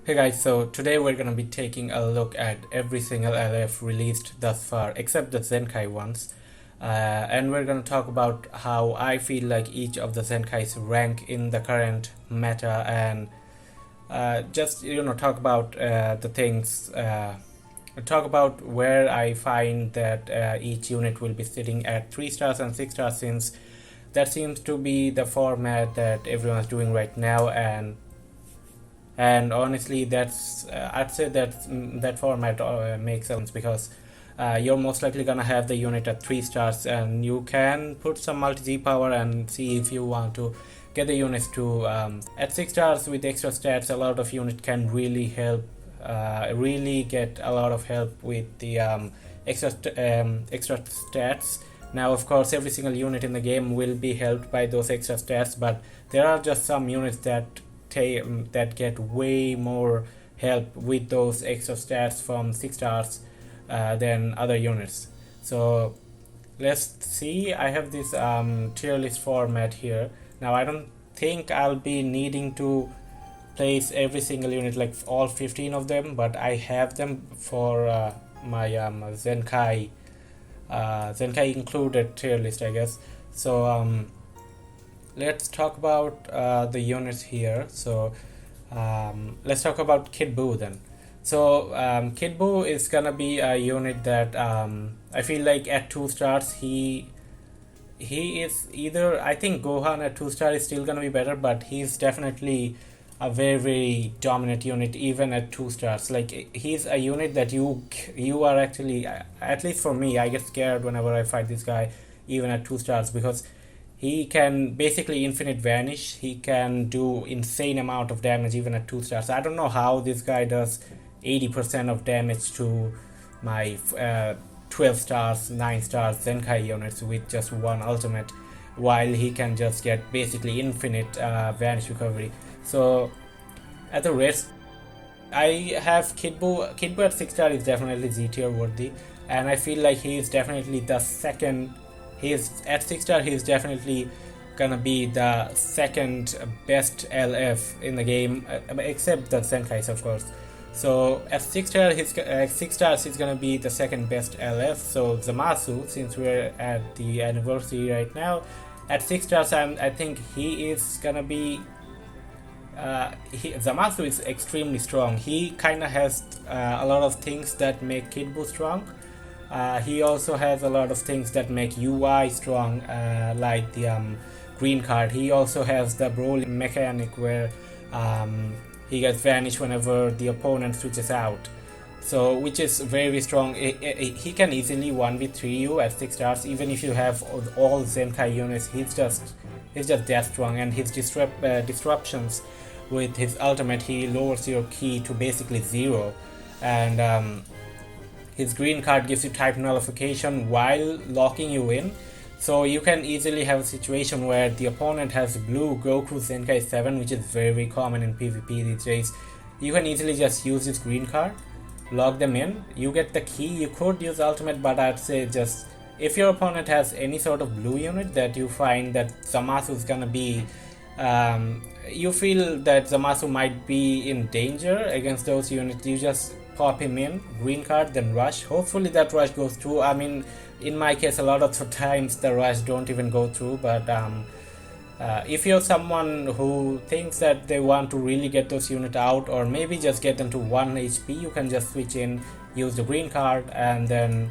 Hey guys, so today we're gonna be taking a look at every single LF released thus far, except the Zenkai ones. And we're gonna talk about how I feel like each of the Zenkais rank in the current meta, and just talk about the things. Talk about where I find that each unit will be sitting at 3 stars and 6 stars, since that seems to be the format that everyone's doing right now, and honestly that's I'd say that format makes sense because you're most likely gonna have the unit at 3 stars, and you can put some multi-Z power and see if you want to get the units to 6 stars. At 6 stars with extra stats, a lot of unit can really help, really get a lot of help with the extra stats. Now, of course, every single unit in the game will be helped by those extra stats, but there are just some units that get way more help with those extra stats from 6 stars than other units. So let's see. I have this tier list format here. Now I don't think I'll be needing to place every single unit, like all 15 of them, but I have them for my Zenkai included tier list, I guess. So let's talk about the units here. So let's talk about Kid Buu then. So Kid Buu is gonna be a unit that I feel like at 2 stars he is either, I think Gohan at 2 star is still gonna be better, but he's definitely a very very dominant unit even at 2 stars. Like, he's a unit that you are actually, at least for me, I get scared whenever I fight this guy even at 2 stars, because he can basically infinite vanish. He can do insane amount of damage even at 2 stars. I don't know how this guy does 80% of damage to my 12 stars, 9 stars Zenkai units with just one ultimate, while he can just get basically infinite vanish recovery. So at the rest, I have Kid Buu. Kid Buu at 6 star is definitely Z tier worthy, and I feel like he is definitely the second. He is at 6 star. He is definitely gonna be the second best LF in the game, except the Zenkais, of course. So at 6 star, 6 stars, he's gonna be the second best LF. So Zamasu, since we're at the anniversary right now, at 6 stars, I think he is gonna be. Zamasu is extremely strong. He kind of has a lot of things that make Kid Buu strong. He also has a lot of things that make UI strong, like the green card. He also has the Broly mechanic where he gets vanished whenever the opponent switches out. So, which is very strong. He can easily 1v3 you at 6 stars, even if you have all Zenkai units. He's just that strong, and his disruptions with his ultimate, he lowers your key to basically 0, and his green card gives you type nullification while locking you in. So you can easily have a situation where the opponent has blue Goku Zenkai 7, which is very common in PvP these days. You can easily just use his green card, lock them in, you get the key. You could use ultimate, but I'd say just if your opponent has any sort of blue unit that you find that Zamasu is gonna be, you feel that Zamasu might be in danger against those units, you just pop him in, green card, then rush. Hopefully that rush goes through. I mean, in my case, a lot of the times the rush don't even go through, but if you're someone who thinks that they want to really get those units out, or maybe just get them to 1 HP, you can just switch in, use the green card, and then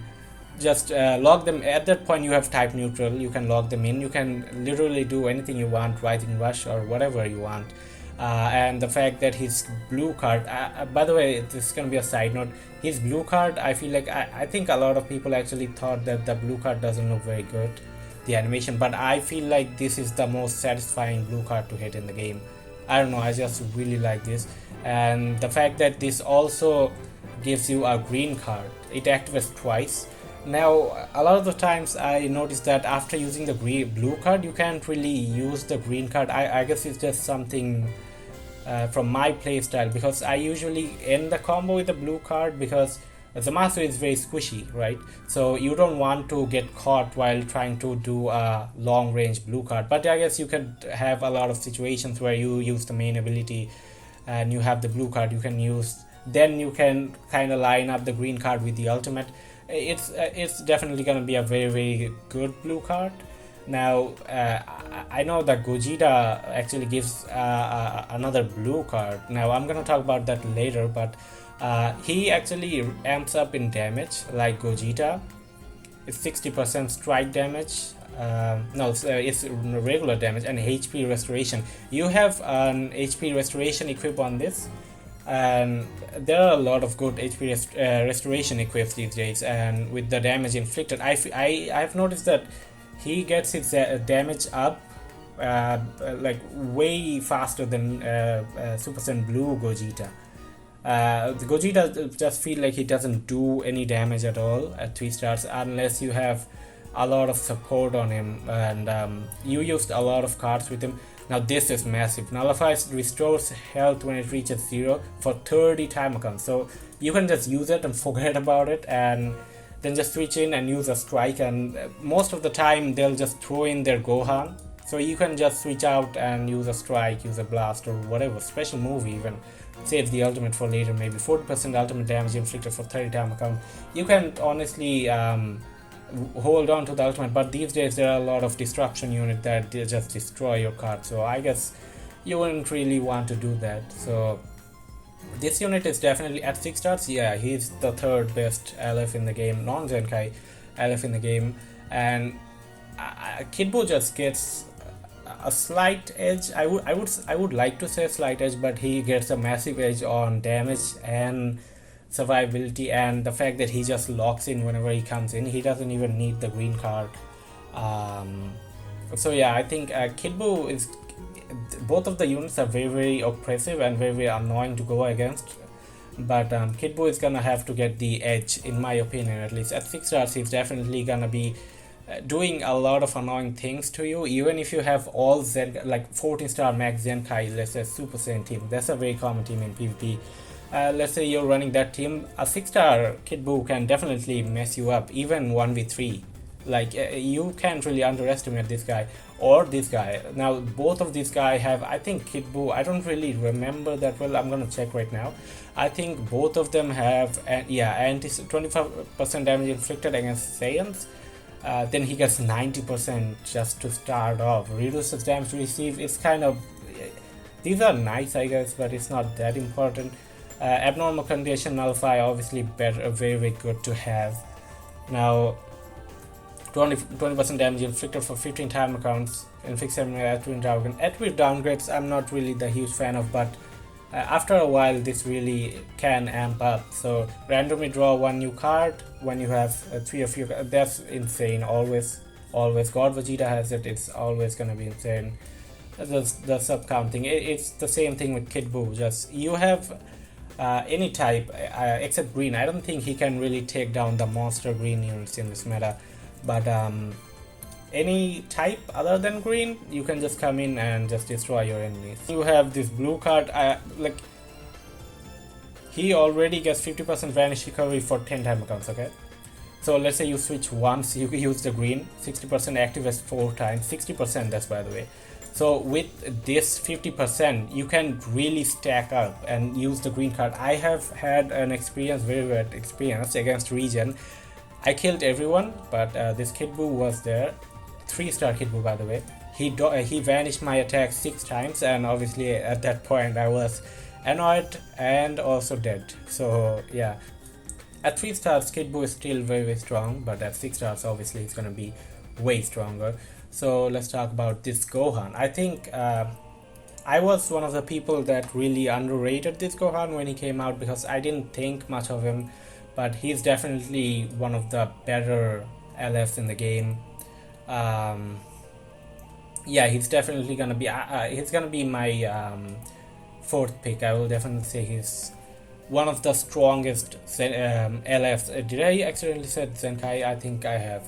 just log them. At that point you have type neutral, you can log them in. You can literally do anything you want, rising rush or whatever you want. And the fact that his blue card, by the way, this is gonna be a side note, his blue card, I feel like I think a lot of people actually thought that the blue card doesn't look very good, the animation, but I feel like this is the most satisfying blue card to hit in the game. I don't know, I just really like this. And the fact that this also gives you a green card, it activates twice. Now, a lot of the times I noticed that after using the blue card, you can't really use the green card. I guess it's just something from my playstyle, because I usually end the combo with the blue card, because Zamasu is very squishy, right? So you don't want to get caught while trying to do a long range blue card. But I guess you could have a lot of situations where you use the main ability and you have the blue card, you can use, then you can kind of line up the green card with the ultimate. It's definitely gonna be a very very good blue card. Now I know that Gogeta actually gives another blue card. Now I'm gonna talk about that later, but he actually amps up in damage like Gogeta. It's 60% strike damage. No, it's regular damage and HP restoration. You have an HP restoration equip on this, and there are a lot of good HP restoration equips these days. And with the damage inflicted, I've noticed that he gets his damage up like way faster than Super Saiyan Blue Gogeta. The Gogeta just feel like he doesn't do any damage at all at 3 stars unless you have a lot of support on him, and you used a lot of cards with him. Now this is massive. Nullifies restores health when it reaches 0 for 30 time accounts. So you can just use it and forget about it, and then just switch in and use a strike, and most of the time they'll just throw in their Gohan. So you can just switch out and use a strike, use a blast, or whatever special move even. Save the ultimate for later, maybe 40% ultimate damage inflicted for 30 time account. You can honestly hold on to the ultimate, but these days there are a lot of destruction unit that just destroy your card, so I guess you wouldn't really want to do that. So this unit is definitely at 6 stars. Yeah, he's the 3rd best LF in the game, non-Zenkai LF in the game, and Kid Buu just gets a slight edge. I would like to say slight edge, but he gets a massive edge on damage and survivability, and the fact that he just locks in whenever he comes in. He doesn't even need the green card. So yeah, I think Kid Buu is, both of the units are very very oppressive and very very annoying to go against, but Kid Buu is gonna have to get the edge in my opinion. At least at 6 stars he's definitely gonna be doing a lot of annoying things to you, even if you have all Zen, like 14-star max Zenkai, let's say Super Saiyan team. That's a very common team in PvP. Let's say you're running that team, a 6-star Kid Buu can definitely mess you up, even 1v3. Like you can't really underestimate this guy or this guy. Now both of these guys have, I think Kid Buu, I don't really remember that well, I'm gonna check right now. I think both of them have 25% damage inflicted against Saiyans. Then he gets 90% just to start off. Reduces damage received. It's kind of, these are nice I guess, but it's not that important. Abnormal condition nullify, obviously better, very very good to have. Now 20% damage inflicted for 15 time accounts, inflicts attribute downgrades I'm not really the huge fan of, but after a while this really can amp up. So randomly draw 1 new card when you have 3 of you. That's insane. Always God Vegeta has it. It's always gonna be insane. The sub counting, it's the same thing with Kid Buu. Just you have any type except green. I don't think he can really take down the monster green units in this meta, but any type other than green, you can just come in and just destroy your enemies. You have this blue card, like he already gets 50% vanish recovery for 10 time accounts. Okay, so let's say you switch once, you use the green, 60% activates 4 times, 60% that's by the way. So with this 50% you can really stack up and use the green card. I have had an experience, very good experience against Regen. I killed everyone, but this Kid Buu was there. 3-star Kid Buu by the way. He vanished my attack 6 times, and obviously at that point I was annoyed and also dead. So yeah, at 3 stars Kid Buu is still very very strong, but at 6 stars obviously it's gonna be way stronger. So let's talk about this Gohan. I think I was one of the people that really underrated this Gohan when he came out, because I didn't think much of him, but he's definitely one of the better LFs in the game. Yeah, he's definitely gonna be my 4th pick. I will definitely say he's one of the strongest LFs. Did I accidentally said Zenkai? I think I have.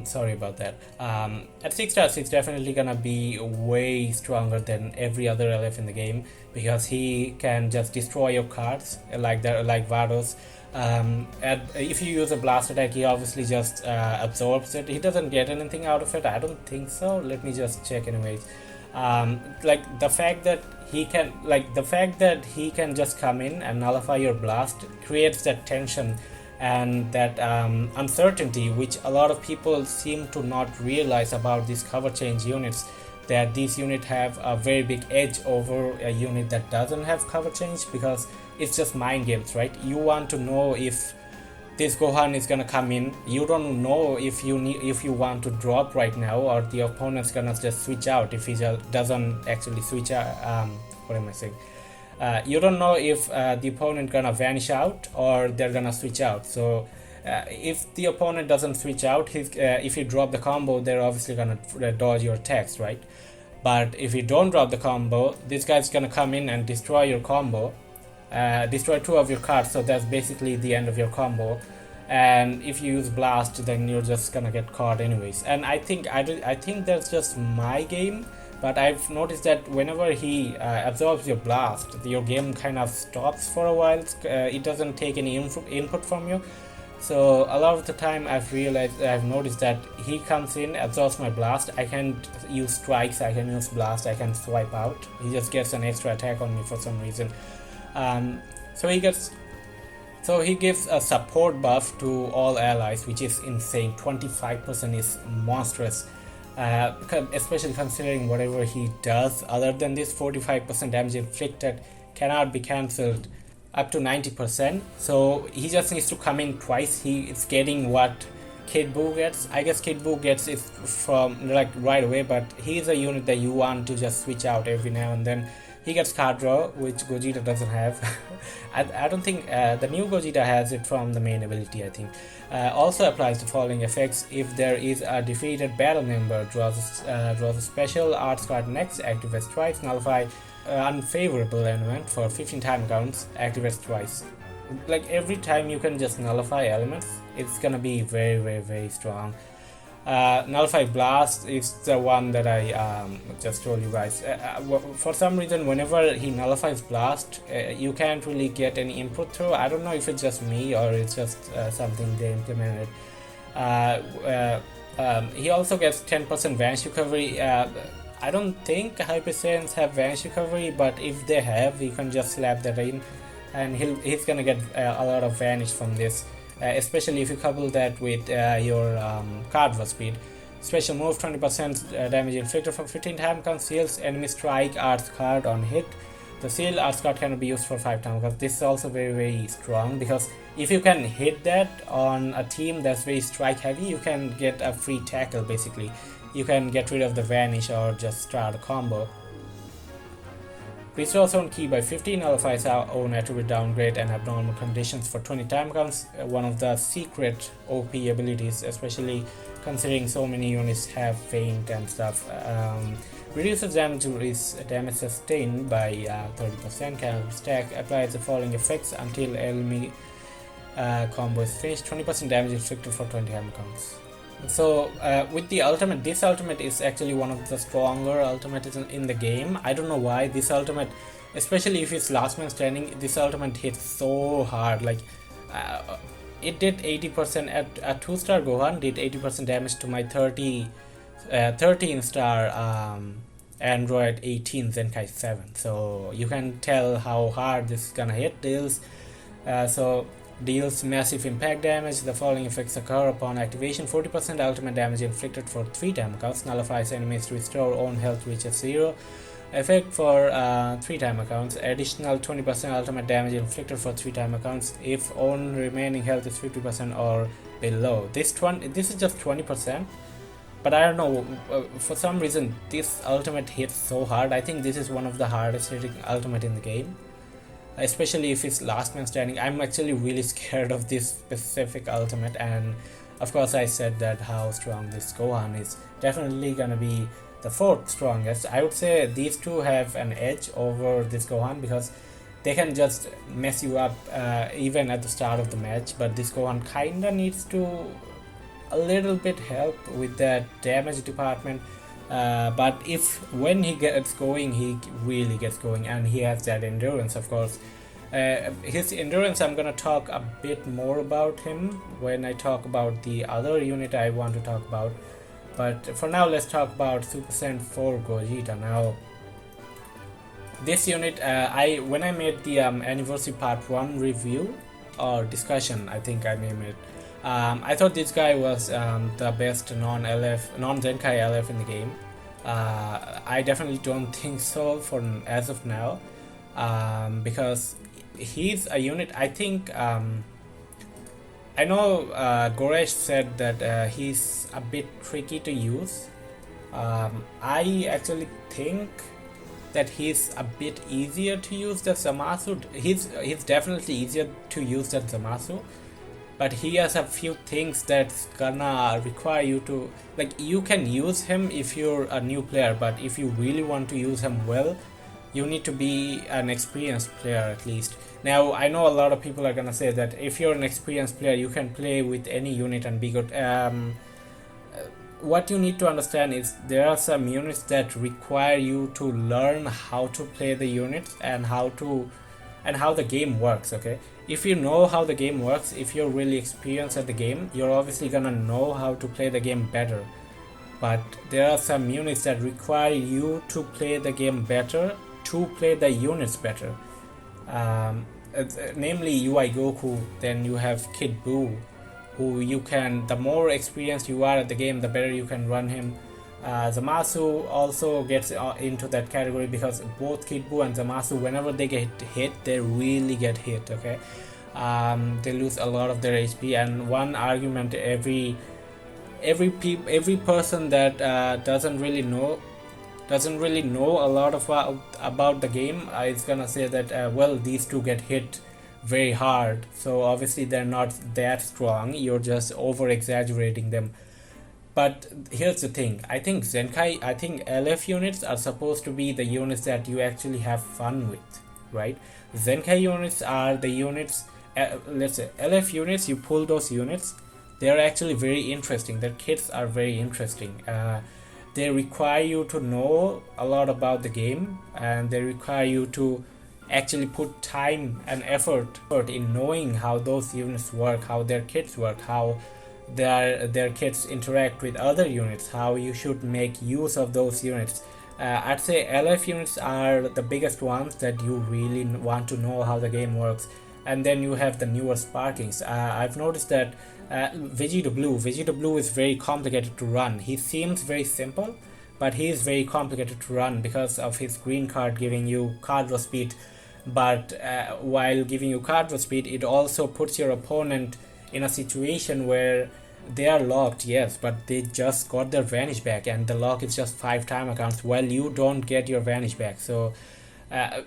Sorry about that. At 6 stars he's definitely gonna be way stronger than every other LF in the game, because he can just destroy your cards like Vados. If you use a blast attack, he obviously just absorbs it. He doesn't get anything out of it, I don't think so. Let me just check anyways. Like the fact that he can, like, the fact that he can just come in and nullify your blast creates that tension and that uncertainty, which a lot of people seem to not realize about these cover change units, that these units have a very big edge over a unit that doesn't have cover change, because it's just mind games, right? You want to know if this Gohan is gonna come in. You don't know if you want to drop right now, or the opponent's gonna just switch out if he just doesn't actually switch out. What am I saying? You don't know if the opponent gonna vanish out or they're gonna switch out. So if the opponent doesn't switch out, if you drop the combo, they're obviously gonna dodge your attacks, right? But if you don't drop the combo, this guy's gonna come in and destroy your combo, destroy 2 of your cards, so that's basically the end of your combo. And if you use blast, then you're just gonna get caught anyways. And I think that's just my game, but I've noticed that whenever he absorbs your blast, your game kind of stops for a while. It doesn't take any input from you. So a lot of the time I've noticed that he comes in, absorbs my blast. I can use strikes, I can use blast, I can swipe out. He just gets an extra attack on me for some reason. So he gives a support buff to all allies, which is insane. 25% is monstrous, especially considering whatever he does other than this. 45% damage inflicted cannot be cancelled up to 90%. So he just needs to come in twice. He is getting what Kid Buu gets. I guess Kid Buu gets it from like right away, but he's a unit that you want to just switch out every now and then. He gets card draw, which Gogeta doesn't have. I don't think the new Gogeta has it from the main ability, I think. Also applies the following effects. If there is a defeated battle member, draws a special arts card next, activates twice, nullify unfavorable element for 15 time counts, activates twice. Like every time you can just nullify elements, it's gonna be very, very, very strong. Nullify Blast is the one that I just told you guys. For some reason, whenever he nullifies Blast, you can't really get any input through. I don't know if it's just me or it's just something they implemented. He also gets 10% Vanish Recovery. I don't think Hyper Saiyans have Vanish Recovery, but if they have, you can just slap that in and he's gonna get a lot of Vanish from this. Especially if you couple that with your card draw speed. Special move, 20% damage inflicted for 15 time counts, seals enemy strike arts card on hit. The seal arts card cannot be used for 5 times, because this is also very, very strong, because if you can hit that on a team that's very strike heavy, you can get a free tackle basically. You can get rid of the vanish or just start a combo. Restores own key by 15, nullifies our own attribute downgrade and abnormal conditions for 20 time counts. One of the secret OP abilities, especially considering so many units have feint and stuff. Reduces damage sustained by 30%. Can stack, applies the following effects until enemy combo is finished. 20% damage inflicted for 20 time counts. So with the ultimate, this ultimate is actually one of the stronger ultimates in the game. I don't know why this ultimate, especially if it's last man standing, this ultimate hits so hard. Like it did 80% at a 2-star Gohan did 80% damage to my 13 star Android 18 Zenkai 7. So you can tell how hard this is gonna hit. Deals massive impact damage. The following effects occur upon activation: 40% ultimate damage inflicted for 3 time counts, nullifies enemies to restore own health reaches 0. Effect for 3 time accounts, additional 20% ultimate damage inflicted for 3 time accounts if own remaining health is 50% or below. This is just 20%, but I don't know, for some reason this ultimate hits so hard. I think this is one of the hardest hitting ultimate in the game, especially if it's last man standing. I'm actually really scared of this specific ultimate, and of course I said that how strong this Gohan is. Definitely gonna be the 4th strongest. I would say these two have an edge over this Gohan because they can just mess you up even at the start of the match, but this Gohan kinda needs to a little bit help with that damage department. But when he gets going, he really gets going, and he has that endurance, of course. His endurance, I'm gonna talk a bit more about him when I talk about the other unit I want to talk about. But for now, let's talk about Super Saiyan 4 Gogeta. Now, This unit, I when I made the anniversary part 1 review or discussion, I think I named it. I thought this guy was the best non-LF, non-Zenkai LF in the game. I definitely don't think so for as of now, because he's a unit. I think I know Goresh said that he's a bit tricky to use. I actually think that he's a bit easier to use than Zamasu. He's definitely easier to use than Zamasu, but he has a few things that's gonna require you to, like, you can use him if you're a new player, but if you really want to use him well, you need to be an experienced player at least. Now I know a lot of people are gonna say that if you're an experienced player you can play with any unit and be good. What you need to understand is there are some units that require you to learn how to play the units and how the game works. Okay, if you know how the game works, if you're really experienced at the game, you're obviously gonna know how to play the game better. But there are some units that require you to play the game better to play the units better. Namely UI Goku, then you have Kid Buu, who you can, the more experienced you are at the game, the better you can run him. Zamasu also gets into that category because both Kid Buu and Zamasu, whenever they get hit, they really get hit. Okay, they lose a lot of their HP, and one argument every person that doesn't really know a lot of about the game is gonna say that well, these two get hit very hard, so obviously they're not that strong, you're just over exaggerating them. But here's the thing, I think LF units are supposed to be the units that you actually have fun with, right? Zenkai units are the units, let's say LF units, you pull those units, they're actually very interesting, their kits are very interesting. They require you to know a lot about the game, and they require you to actually put time and effort in knowing how those units work, how their kits work, how their kits interact with other units, how you should make use of those units. I'd say LF units are the biggest ones that you really want to know how the game works. And then you have the newer Sparkings. I've noticed that Vegeta Blue is very complicated to run. He seems very simple, but he is very complicated to run because of his green card giving you card draw speed. But while giving you card draw speed, it also puts your opponent in a situation where they are locked, yes, but they just got their vanish back, and the lock is just 5 time accounts while you don't get your vanish back. So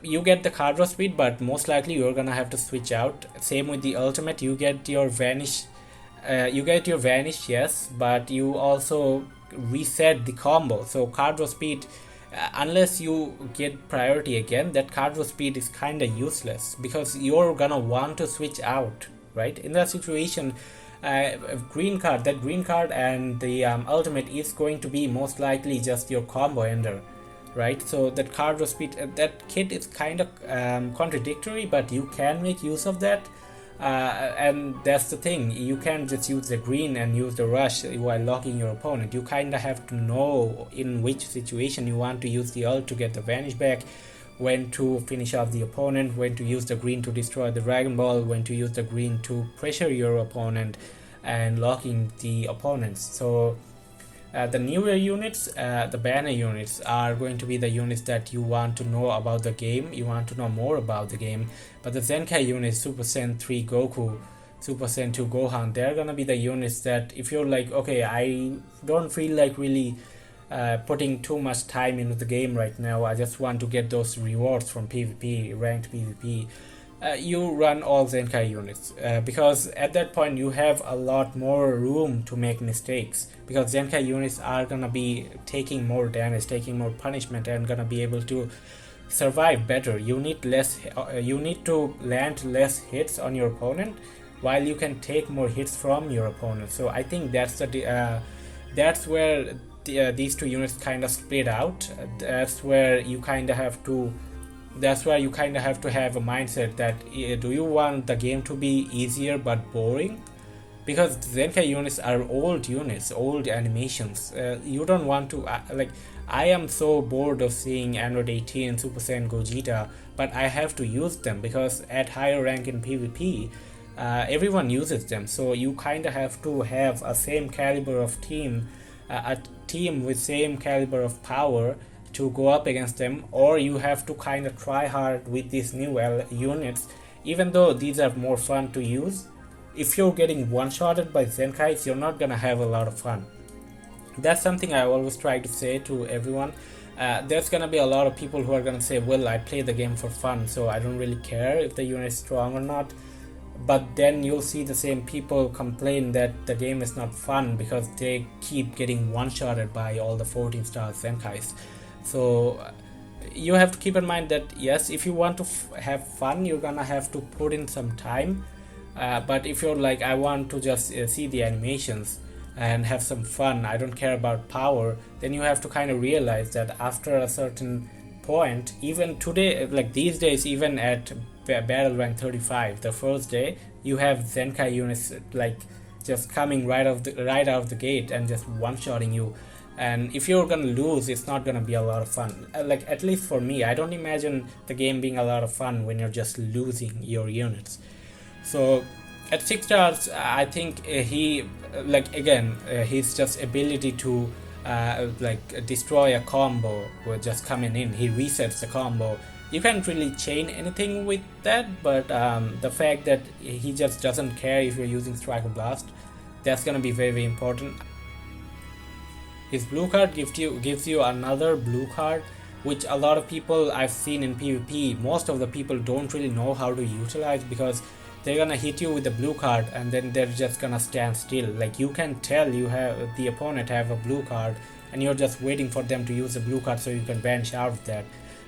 you get the card draw speed, but most likely you're gonna have to switch out. Same with the ultimate, you get your vanish, yes, but you also reset the combo. So card draw speed, unless you get priority again, that card draw speed is kind of useless because you're gonna want to switch out, right? In that situation, green card and the ultimate is going to be most likely just your combo ender, right? So that card draw speed, that kit is kind of contradictory, but you can make use of that. And that's the thing, you can't just use the green and use the rush while locking your opponent. You kind of have to know in which situation you want to use the ult to get the vanish back, when to finish off the opponent, when to use the green to destroy the Dragon Ball, when to use the green to pressure your opponent and locking the opponents. So the newer units, the banner units, are going to be the units that you want to know about the game, you want to know more about the game. But the Zenkai units, Super Saiyan 3 Goku, Super Saiyan 2 Gohan, they're gonna be the units that if you're like, okay, I don't feel like really putting too much time into the game right now, I just want to get those rewards from PvP, ranked PvP, you run all Zenkai units, because at that point you have a lot more room to make mistakes, because Zenkai units are gonna be taking more damage, taking more punishment, and gonna be able to survive better. You need to land less hits on your opponent while you can take more hits from your opponent. So I think that's where these two units kind of split out. That's where you kind of have to have a mindset that do you want the game to be easier but boring? Because Zenkai units are old units, old animations. You don't want to I am so bored of seeing Android 18 Super Saiyan Gogeta, but I have to use them because at higher rank in PvP, everyone uses them. So you kind of have to have a same caliber of team, a team with same caliber of power to go up against them, or you have to kind of try hard with these new units, even though these are more fun to use. If you're getting one-shotted by Zenkais, you're not gonna have a lot of fun. That's something I always try to say to everyone. There's gonna be a lot of people who are gonna say, well, I play the game for fun, so I don't really care if the unit is strong or not. But then you'll see the same people complain that the game is not fun because they keep getting one-shotted by all the 14-star Zenkais. So you have to keep in mind that yes, if you want to have fun, you're gonna have to put in some time. But if you're like, I want to just see the animations and have some fun, I don't care about power, then you have to kind of realize that after a certain point, even today, like these days, even at battle rank 35, the first day, you have Zenkai units like just coming right out of the gate and just one-shotting you. And if you're gonna lose, it's not gonna be a lot of fun. Like, at least for me, I don't imagine the game being a lot of fun when you're just losing your units. So at 6 stars, I think he, like, again, his just ability to like destroy a combo with just coming in, he resets the combo. You can't really chain anything with that, but the fact that he just doesn't care if you're using Striker Blast, that's gonna be very, very important. His blue card gives you another blue card, which a lot of people I've seen in PvP, most of the people don't really know how to utilize, because they're gonna hit you with the blue card and then they're just gonna stand still. Like, you can tell you have the opponent have a blue card and you're just waiting for them to use the blue card so you can bench out of that.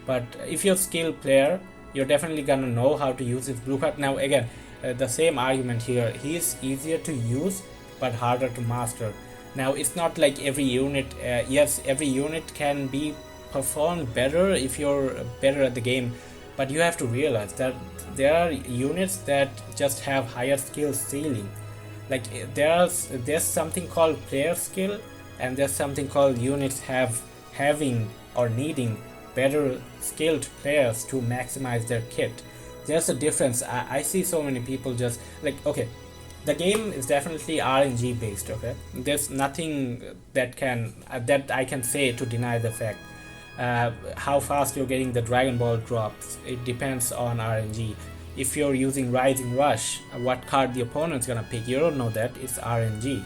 But if you're a skilled player, you're definitely gonna know how to use his blue card. Now again, the same argument here, he is easier to use but harder to master. Now it's not like every unit, yes, every unit can be performed better if you're better at the game, but you have to realize that there are units that just have higher skill ceiling. Like, there's something called player skill, and there's something called units having or needing better skilled players to maximize their kit. There's a difference. I see so many people just like, okay, the game is definitely RNG based. Okay, there's nothing that I can say to deny the fact. How fast you're getting the Dragon Ball drops, it depends on RNG. If you're using Rising Rush, what card the opponent's gonna pick, you don't know that, it's RNG.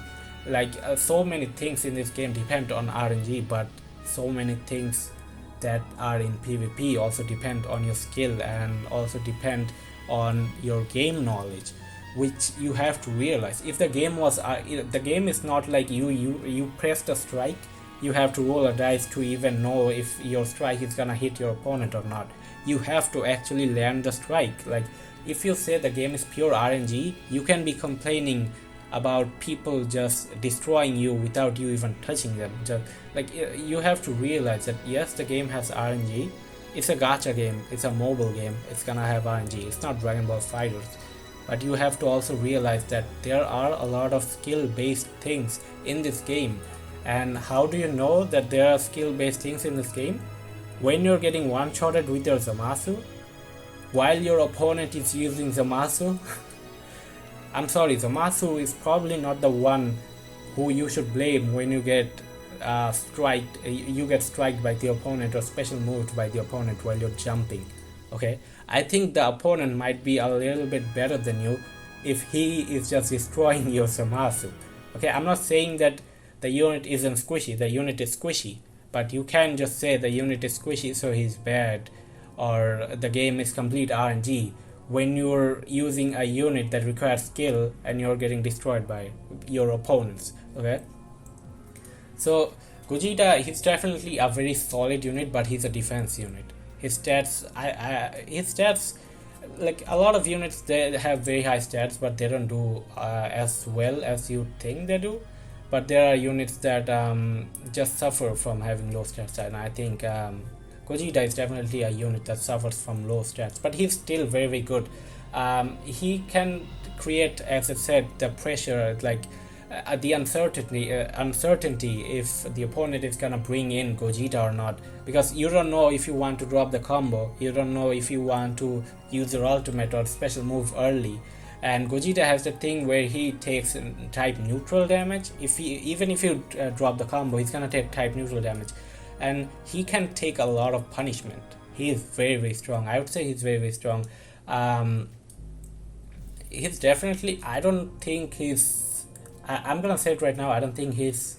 Like, so many things in this game depend on RNG, but so many things that are in PvP also depend on your skill and also depend on your game knowledge, which you have to realize. If the game was the game is not like you press the strike, you have to roll a dice to even know if your strike is gonna hit your opponent or not. You have to actually land the strike. Like, if you say the game is pure RNG, you can be complaining about people just destroying you without you even touching them. Just like, you have to realize that yes, the game has RNG. It's a gacha game, it's a mobile game, it's gonna have RNG. It's not Dragon Ball FighterZ. But you have to also realize that there are a lot of skill based things in this game. And how do you know that there are skill based things in this game? When you're getting one-shotted with your Zamasu while your opponent is using Zamasu. I'm sorry, Zamasu is probably not the one who you should blame when you get you get striked by the opponent or special moved by the opponent while you're jumping. Okay, I think the opponent might be a little bit better than you if he is just destroying your Zamasu. Okay, I'm not saying that the unit isn't squishy, the unit is squishy, but you can't just say the unit is squishy so he's bad or the game is complete RNG when you're using a unit that requires skill and you're getting destroyed by your opponents. Okay, so Gogeta, he's definitely a very solid unit, but he's a defense unit. His stats, his stats, like a lot of units, they have very high stats, but they don't do as well as you think they do. But there are units that just suffer from having low stats, and I think Gogeta is definitely a unit that suffers from low stats, but he's still very, very good. He can create, as I said, the pressure. Like, the uncertainty if the opponent is gonna bring in Gogeta or not, because you don't know if you want to drop the combo, you don't know if you want to use your ultimate or special move early. And Gogeta has the thing where he takes type neutral damage. Even if you drop the combo, he's gonna take type neutral damage, and he can take a lot of punishment. He is very, very strong. I would say he's very, very strong. He's definitely, I don't think I'm gonna say it right now, I don't think he's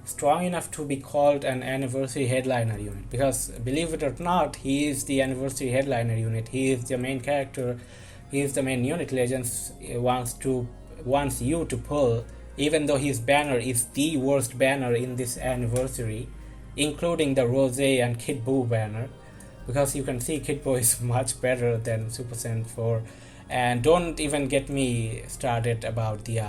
strong enough to be called an anniversary headliner unit, because believe it or not, he is the anniversary headliner unit. He is the main character, he is the main unit Legends wants you to pull, even though his banner is the worst banner in this anniversary, including the Rose and Kid Buu banner, because you can see Kid Buu is much better than Super Saiyan 4. And don't even get me started about the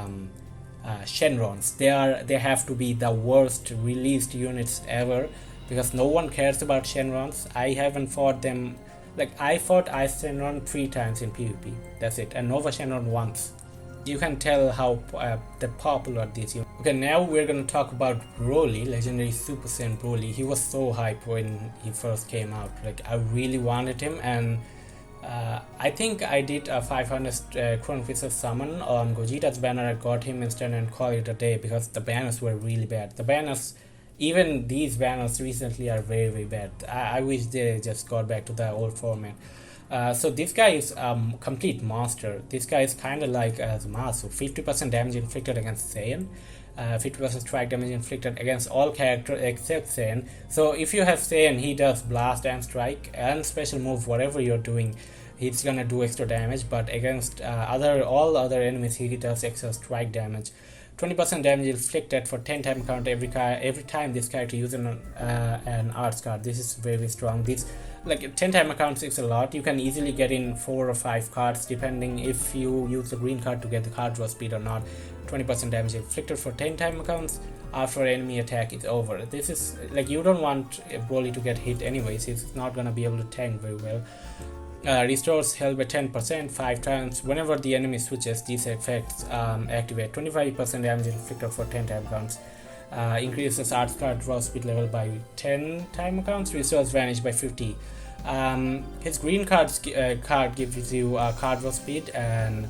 Shenrons. They have to be the worst released units ever, because no one cares about Shenrons. I haven't fought them. Like, I fought Ice Shenron 3 times in PvP. That's it. And Nova Shenron once. You can tell how popular these units. Okay, now we're gonna talk about Broly, legendary Super Saiyan Broly. He was so hyped when he first came out. Like, I really wanted him, and I think I did a 500 Chrono Crystal summon on Gogeta's banner. I got him instant and call it a day, because the banners were really bad. The banners, even these banners recently, are very, very bad. I wish they just got back to the old format. So this guy is complete monster. This guy is kind of like Zamasu. 50% damage inflicted against Saiyan, 50% strike damage inflicted against all characters except Saiyan. So if you have Saiyan, he does blast and strike and special move. Whatever you're doing, he's gonna do extra damage. But against all other enemies, he does extra strike damage. 20% damage inflicted for 10 time count every time this character uses an arts card. This is very, very strong. This, like, 10 time accounts is a lot. You can easily get in 4 or 5 cards depending if you use the green card to get the card draw speed or not. 20% damage inflicted for 10 time accounts after enemy attack is over. This is like, you don't want Broly to get hit anyways. He's not gonna be able to tank very well. Restores health by 10% 5 times whenever the enemy switches. These effects activate. 25% damage inflicted for 10 time counts. Increases arts card draw speed level by 10 time accounts. Restores vanish by 50. His green card gives you card draw speed, and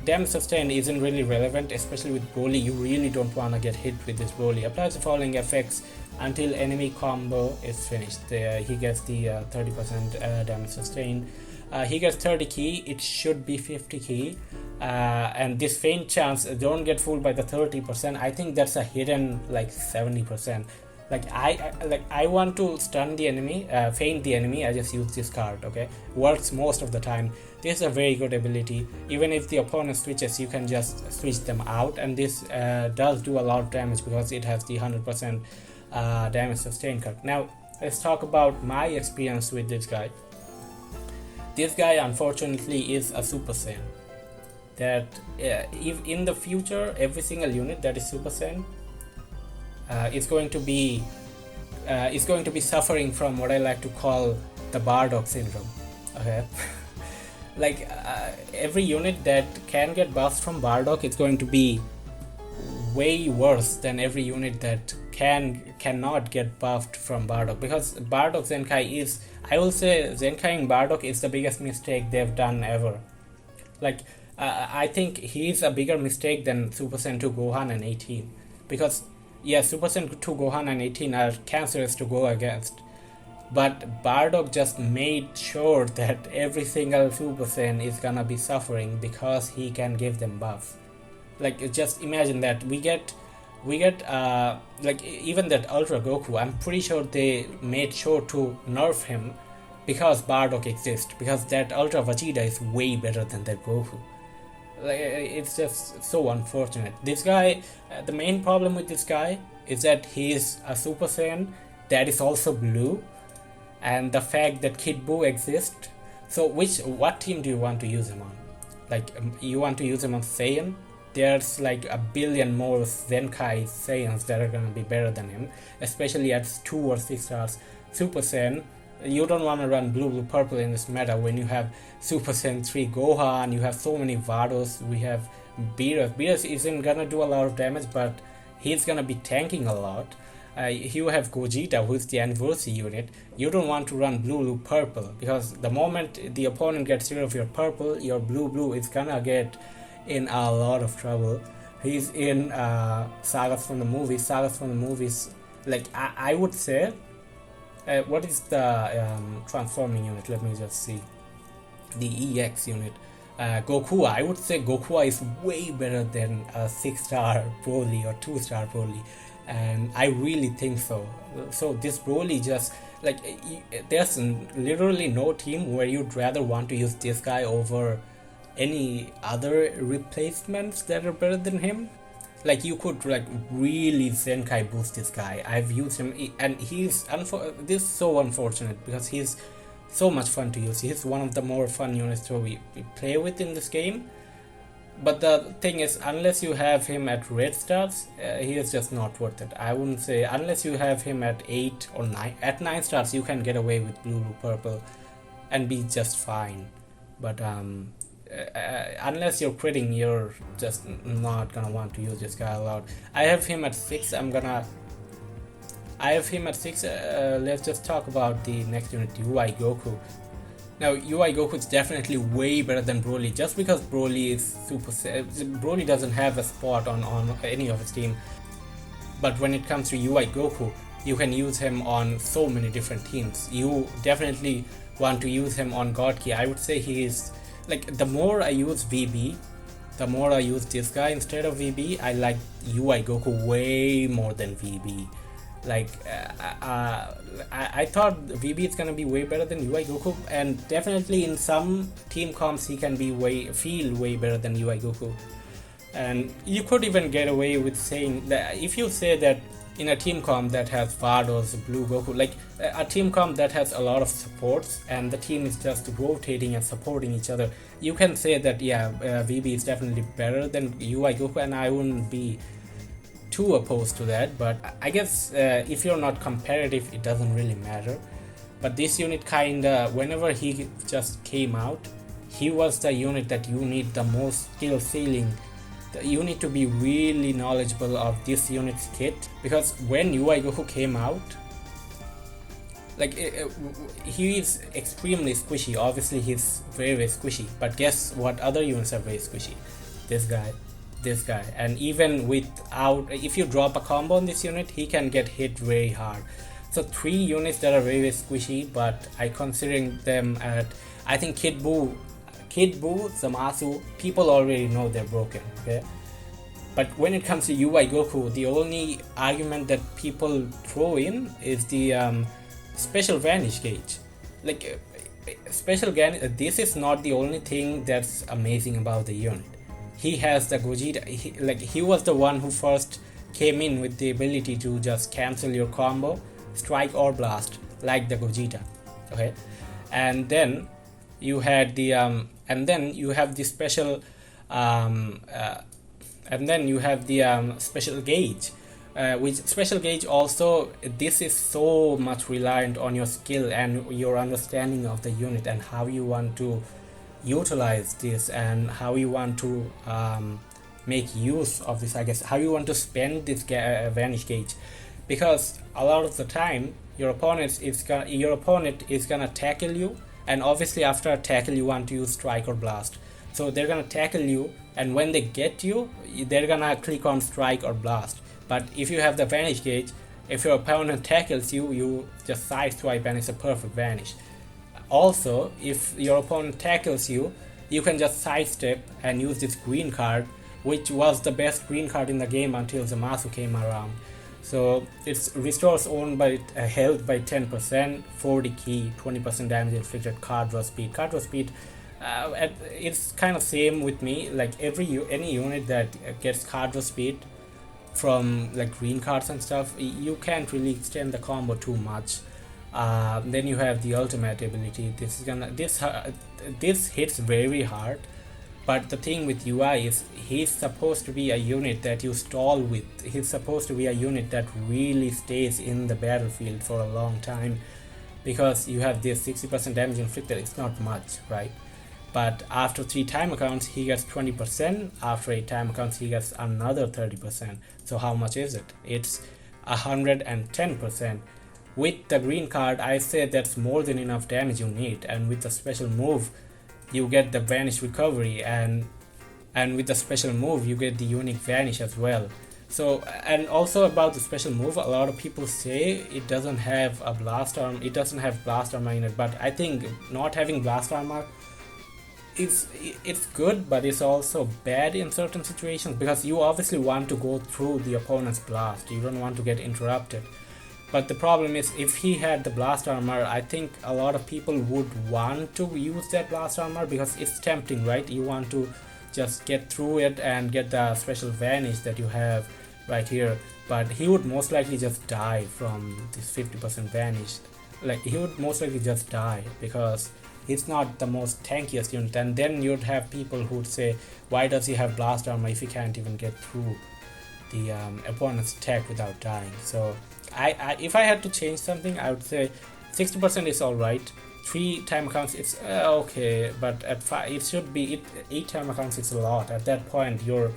damage sustained isn't really relevant, especially with Broly. You really don't want to get hit with this Broly. Applies the following effects until enemy combo is finished. He gets the 30% damage sustained. He gets 30 ki. It should be 50 ki. And this feint chance, don't get fooled by the 30%. I think that's a hidden like 70%. I want to stun the enemy, feint the enemy. I just use this card. Okay, works most of the time. This is a very good ability. Even if the opponent switches, you can just switch them out, and this does do a lot of damage because it has the 100% damage sustained card. Now let's talk about my experience with this guy. This guy unfortunately is a Super Saiyan. That if in the future every single unit that is Super Saiyan is going to be suffering from what I like to call the Bardock syndrome. Okay. Like every unit that can get buffed from Bardock is going to be way worse than every unit that cannot get buffed from Bardock, because Bardock Zenkai is, I will say, Zenkaiing Bardock is the biggest mistake they've done ever. Like I think he's a bigger mistake than Super Saiyan 2 Gohan and 18, because yeah, Super Saiyan 2 Gohan and 18 are cancerous to go against, but Bardock just made sure that every single Super Saiyan is gonna be suffering because he can give them buffs. Like, just imagine that we get like even that Ultra Goku, I'm pretty sure they made sure to nerf him because Bardock exists, because that Ultra Vegeta is way better than that Goku. Like, it's just so unfortunate. This guy, the main problem with this guy is that he is a Super Saiyan that is also blue, and the fact that Kid Buu exists. So what team do you want to use him on? Like, you want to use him on Saiyan? There's like a billion more Zenkai Saiyans that are gonna be better than him, especially at 2 or 6 stars. Super Saiyan, you don't want to run blue, purple in this meta when you have Super Saiyan 3 Gohan, you have so many Vados, we have Beerus. Beerus isn't gonna do a lot of damage, but he's gonna be tanking a lot. You have Gogeta, who is the anniversary unit. You don't want to run blue purple, because the moment the opponent gets rid of your purple, your blue is gonna get in a lot of trouble. He's in sagas from the movies. Like I would say, what is the transforming unit? Let me just see. The EX unit. Goku, I would say Goku is way better than a 6-star Broly or 2-star Broly, and I really think so. So this Broly just like there's literally no team where you'd rather want to use this guy over any other replacements that are better than him. Like you could like really Zenkai boost this guy. I've used him, and this is so unfortunate because he's so much fun to use. He's one of the more fun units to we play with in this game. But the thing is, unless you have him at red stars, he is just not worth it. I wouldn't say unless you have him at 8 or 9. At 9 stars, you can get away with blue purple and be just fine. But unless you're critting, you're just not gonna want to use this guy a lot. I have him at 6. Let's just talk about the next unit, UI Goku. Now, UI Goku is definitely way better than Broly, just because Broly is Broly doesn't have a spot on any of his team. But when it comes to UI Goku, you can use him on so many different teams. You definitely want to use him on God Key. I would say he is, like, the more I use VB, the more I use this guy instead of VB. I like UI Goku way more than VB. Like I thought VB is gonna be way better than UI Goku, and definitely in some team comps he can be feel way better than UI Goku. And you could even get away with saying that if you say that in a team comp that has Vados, Blue Goku, like a team comp that has a lot of supports and the team is just rotating and supporting each other, you can say that VB is definitely better than UI Goku, and I wouldn't be too opposed to that. But I guess if you're not competitive, it doesn't really matter. But this unit kinda, whenever he just came out, he was the unit that you need the most skill ceiling. You need to be really knowledgeable of this unit's kit, because when UI Goku came out, like he is extremely squishy. Obviously he's very squishy, but guess what other units are very squishy? This guy, and even without, if you drop a combo on this unit, he can get hit very hard. So 3 units that are very squishy, but I considering them at, I think Kid Buu, Zamasu, people already know they're broken, okay? But when it comes to UI Goku, the only argument that people throw in is the special vanish gauge. Like this is not the only thing that's amazing about the unit. He has the Gogeta, he was the one who first came in with the ability to just cancel your combo, strike or blast, like the Gogeta, okay? And then you had the special special gauge, which special gauge also, this is so much reliant on your skill and your understanding of the unit and how you want to utilize this and how you want to make use of this, I guess, how you want to spend this vanish gauge. Because a lot of the time your opponent is gonna tackle you, and obviously after a tackle you want to use strike or blast. So they're gonna tackle you, and when they get you, they're gonna click on strike or blast. But if you have the vanish gauge, if your opponent tackles you, you just side swipe and it's a perfect vanish. Also, if your opponent tackles you, you can just sidestep and use this green card, which was the best green card in the game until Zamasu came around. So it restores own by health by 10%, 40 key, 20% damage inflicted, card draw speed. Card draw speed, it's kind of same with me. Like any unit that gets card draw speed from like green cards and stuff, you can't really extend the combo too much. Then you have the ultimate ability. This hits very hard, but the thing with UI is he's supposed to be a unit that you stall with. He's supposed to be a unit that really stays in the battlefield for a long time, because you have this 60% damage inflicted. It's not much, right? but after 3 time accounts he gets 20%. After 8 time accounts he gets another 30%. So how much is it? It's 110%. With the green card, I say that's more than enough damage you need, and with the special move you get the vanish recovery, and with the special move you get the unique vanish as well. So, and also about the special move, a lot of people say it doesn't have a blast arm, it doesn't have blast armor in it, but I think not having blast armor, it's good, but it's also bad in certain situations, because you obviously want to go through the opponent's blast, you don't want to get interrupted. But the problem is, if he had the blast armor, I think a lot of people would want to use that blast armor because it's tempting, right? You want to just get through it and get the special vanish that you have right here. But he would most likely just die from this 50% vanish. Like, he would most likely just die because he's not the most tankiest unit. And then you'd have people who'd say, why does he have blast armor if he can't even get through the opponent's attack without dying? So I if I had to change something, I would say 60% is alright. 3 time accounts, it's okay, but at 5 it should be 8 time accounts, it's a lot. At that point, you're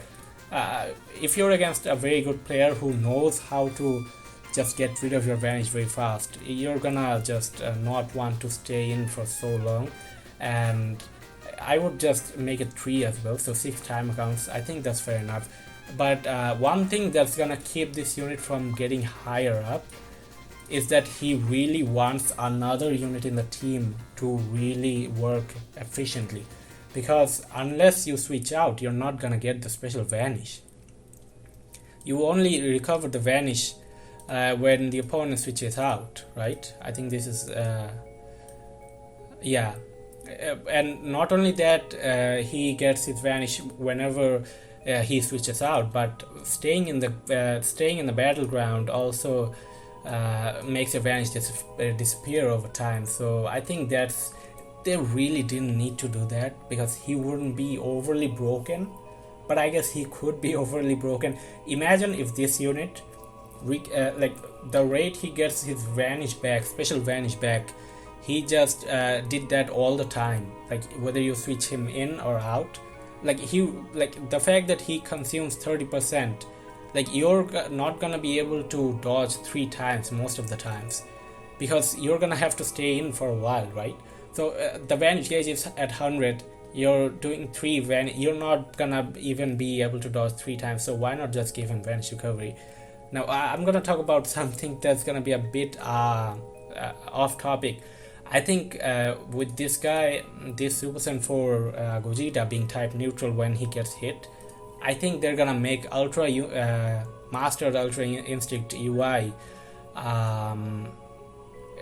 if you're against a very good player who knows how to just get rid of your vanish very fast, you're gonna just not want to stay in for so long. And I would just make it 3 as well, so 6 time accounts. I think that's fair enough. But one thing that's gonna keep this unit from getting higher up is that he really wants another unit in the team to really work efficiently, because unless you switch out, you're not gonna get the special vanish. You only recover the vanish when the opponent switches out, right? I think this is yeah. And not only that, he gets his vanish whenever he switches out, but staying in the battleground also makes your vanish disappear over time. So I think they really didn't need to do that, because he wouldn't be overly broken, but I guess he could be overly broken. Imagine if this unit like the rate he gets his vanish back, special vanish back, he just did that all the time, like whether you switch him in or out. Like the fact that he consumes 30%, like you're not gonna be able to dodge 3 times most of the times, because you're gonna have to stay in for a while, right? So the vanish gauge is at 100, you're doing 3 vanish, you're not gonna even be able to dodge 3 times, so why not just give him vanish recovery? Now I'm gonna talk about something that's gonna be a bit off topic. I think with this guy, this Super Saiyan 4 Gogeta being type neutral when he gets hit, I think they're gonna make Mastered Ultra Instinct UI.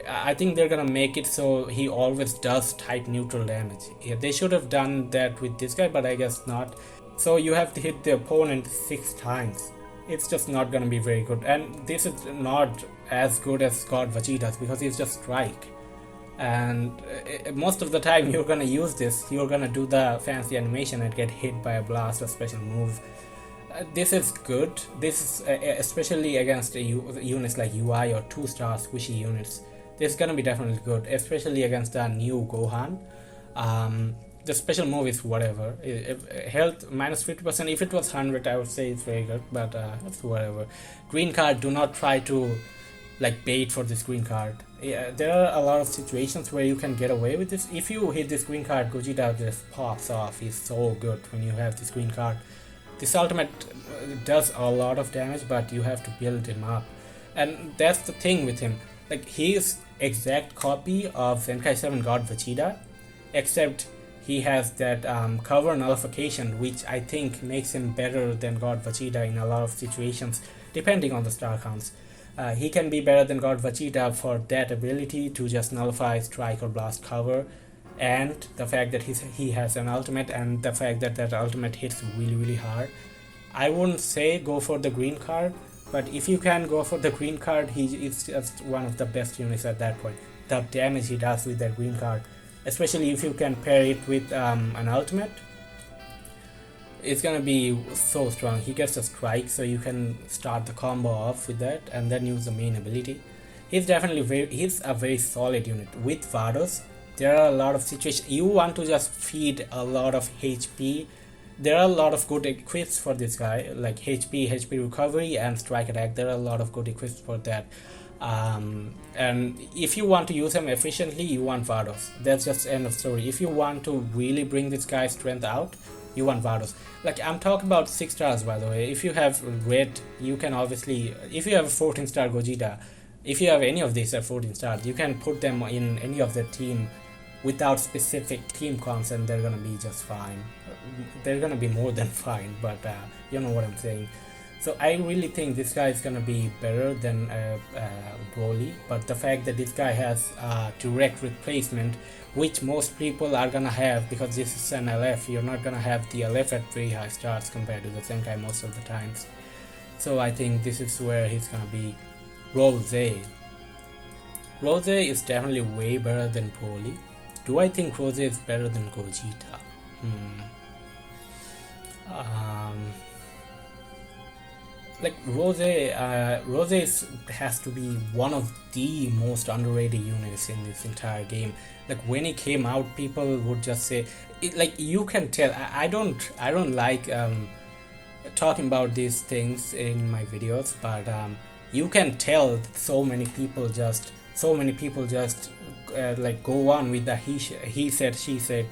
I think they're gonna make it so he always does type neutral damage. Yeah, they should have done that with this guy, but I guess not. So you have to hit the opponent 6 times. It's just not gonna be very good. And this is not as good as God Vegeta's, because it's just strike. And most of the time you're gonna use this, you're gonna do the fancy animation and get hit by a blast or special move. This is good. This is especially against units like UI or 2-star squishy units. This is gonna be definitely good, especially against the new Gohan. The special move is whatever. Health minus 50%. If it was 100, I would say it's very good, but it's whatever. Green card, do not try to like bait for this green card. Yeah, there are a lot of situations where you can get away with this. If you hit this green card, Gogeta just pops off. He's so good when you have this green card. This ultimate does a lot of damage, but you have to build him up. And that's the thing with him. Like, he is exact copy of Zenkai 7 God Vegeta, except he has that cover nullification, which I think makes him better than God Vegeta in a lot of situations, depending on the star counts. He can be better than God Vegeta for that ability to just nullify strike or blast cover, and the fact that he has an ultimate, and the fact that that ultimate hits really hard. I wouldn't say go for the green card, but if you can go for the green card, he is just one of the best units at that point. The damage he does with that green card, especially if you can pair it with an ultimate, it's gonna be so strong. He gets a strike, so you can start the combo off with that and then use the main ability. He's definitely he's a very solid unit. With Vados, there are a lot of situations you want to just feed a lot of HP. There are a lot of good equips for this guy, like HP recovery and strike attack. There are a lot of good equips for that. And if you want to use him efficiently, you want Vados. That's just end of story. If you want to really bring this guy's strength out, you want Vados. Like, I'm talking about 6 stars, by the way. If you have red, you can obviously, if you have a 14-star Gogeta, if you have any of these at 14 stars, you can put them in any of the team without specific team cons, and they're gonna be just fine. They're gonna be more than fine, but you know what I'm saying. So I really think this guy is gonna be better than Broly, but the fact that this guy has direct replacement, which most people are gonna have, because this is an LF, you're not gonna have the LF at very high stars compared to the Zenkai most of the times. So I think this is where he's gonna be. Rose. Rose is definitely way better than Broly. Do I think Rose is better than Gogeta? Like Rose has to be one of the most underrated units in this entire game. Like, when it came out, people would just say it, like, you can tell. I don't like talking about these things in my videos, but you can tell so many people just like go on with the he said she said